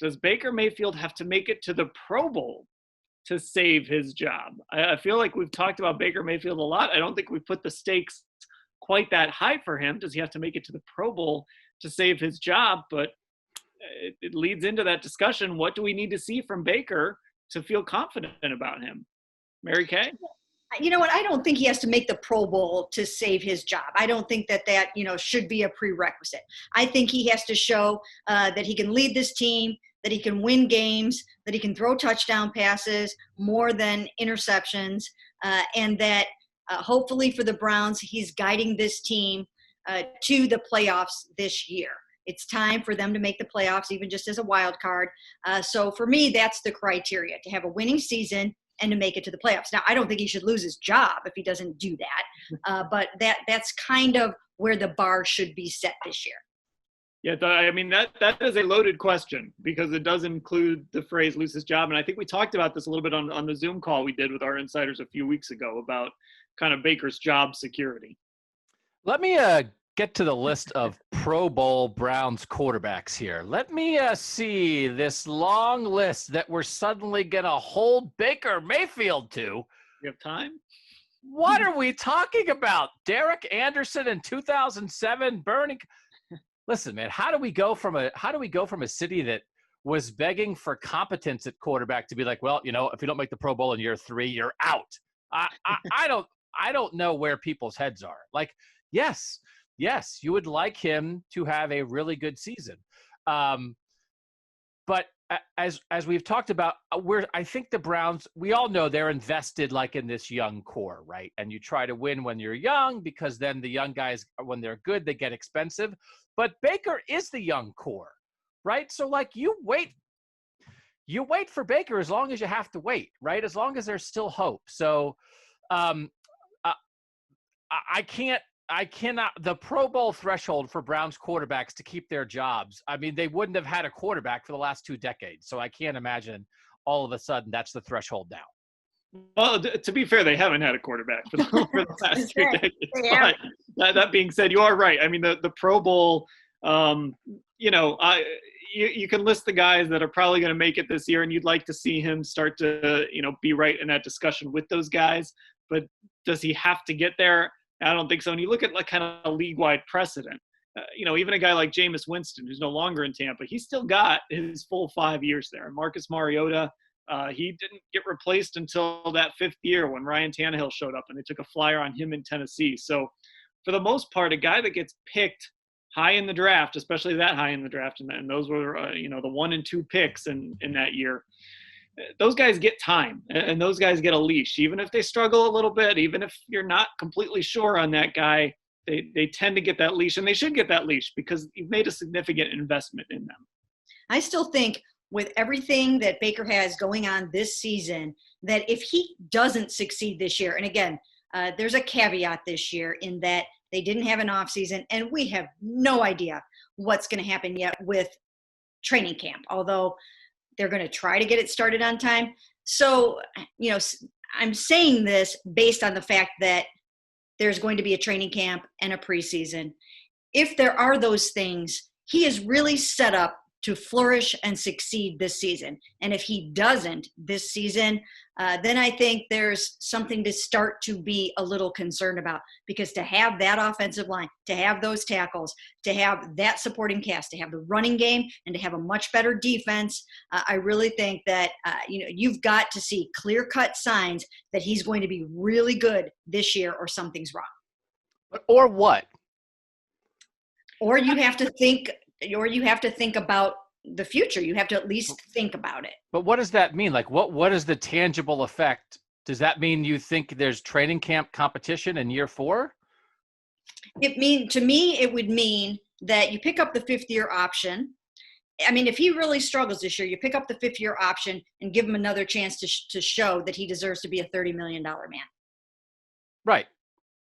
Does Baker Mayfield have to make it to the Pro Bowl to save his job? I feel like we've talked about Baker Mayfield a lot. I don't think we put the stakes quite that high for him. Does he have to make it to the Pro Bowl to save his job? But it leads into that discussion. What do we need to see from Baker to feel confident about him? Mary Kay? You know what? I don't think he has to make the Pro Bowl to save his job. I don't think that should be a prerequisite. I think he has to show that he can lead this team, that he can win games, that he can throw touchdown passes more than interceptions, and that hopefully for the Browns, he's guiding this team to the playoffs this year. It's time for them to make the playoffs, even just as a wild card. So for me, that's the criteria, to have a winning season and to make it to the playoffs. Now, I don't think he should lose his job if he doesn't do that, but that's kind of where the bar should be set this year. Yeah, I mean, that is a loaded question because it does include the phrase lose his job. And I think we talked about this a little bit on the Zoom call we did with our insiders a few weeks ago about kind of Baker's job security. Let me get to the list of Pro Bowl Browns quarterbacks here. Let me see this long list that we're suddenly going to hold Baker Mayfield to. You have time? What are we talking about? Derek Anderson in 2007, Bernie. Listen, man, how do we go from a city that was begging for competence at quarterback to be like, well, if you don't make the Pro Bowl in year 3, you're out. I don't know where people's heads are. Like, yes, you would like him to have a really good season. But as we've talked about, I think the Browns, we all know they're invested like in this young core, right? And you try to win when you're young because then the young guys, when they're good, they get expensive. But Baker is the young core, right? So like you wait for Baker as long as you have to wait, right? As long as there's still hope. So I cannot, the Pro Bowl threshold for Browns quarterbacks to keep their jobs. I mean, they wouldn't have had a quarterback for the last 2 decades. So I can't imagine all of a sudden that's the threshold now. Well, to be fair, they haven't had a quarterback for the last 2 decades. Yeah. But that being said, you are right. I mean, the Pro Bowl, you can list the guys that are probably going to make it this year, and you'd like to see him start to, be right in that discussion with those guys. But does he have to get there? I don't think so. And you look at like kind of a league-wide precedent. Even a guy like Jameis Winston, who's no longer in Tampa, he still got his full 5 years there. Marcus Mariota, he didn't get replaced until that 5th year when Ryan Tannehill showed up and they took a flyer on him in Tennessee. So for the most part, a guy that gets picked high in the draft, especially that high in the draft, and those were, the 1 and 2 picks in that year, those guys get time and those guys get a leash. Even if they struggle a little bit, even if you're not completely sure on that guy, they tend to get that leash, and they should get that leash because you've made a significant investment in them. I still think with everything that Baker has going on this season, that if he doesn't succeed this year, and again, there's a caveat this year in that they didn't have an offseason, and we have no idea what's going to happen yet with training camp, although they're going to try to get it started on time. So, I'm saying this based on the fact that there's going to be a training camp and a preseason. If there are those things, he is really set up to flourish and succeed this season. And if he doesn't this season, then I think there's something to start to be a little concerned about, because to have that offensive line, to have those tackles, to have that supporting cast, to have the running game, and to have a much better defense, I really think that, you've got to see clear-cut signs that he's going to be really good this year or something's wrong. Or what? Or you have to think about the future. You have to at least think about it. But what does that mean? Like, what is the tangible effect? Does that mean you think there's training camp competition in year 4? To me, it would mean that you pick up the 5th-year option. I mean, if he really struggles this year, you pick up the 5th-year option and give him another chance to show that he deserves to be a $30 million man. Right.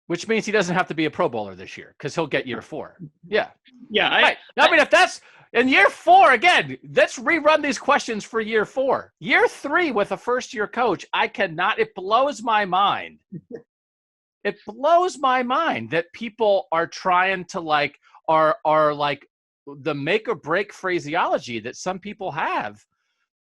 Which means he doesn't have to be a Pro Bowler this year because he'll get year 4. Yeah. Yeah. Right. I mean, if that's in year 4, again, let's rerun these questions for year 4. Year 3 with a first-year coach, it blows my mind. It blows my mind that people are trying to are the make or break phraseology that some people have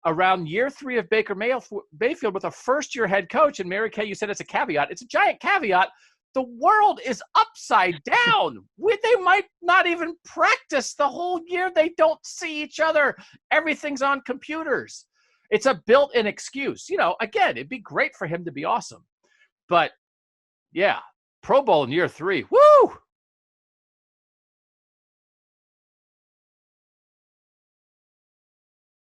around year 3 of Baker Mayfield with a first-year head coach. And Mary Kay, you said it's a caveat. It's a giant caveat. The world is upside down. They might not even practice the whole year. They don't see each other. Everything's on computers. It's a built-in excuse. Again, it'd be great for him to be awesome. But, yeah, Pro Bowl in year 3. Woo!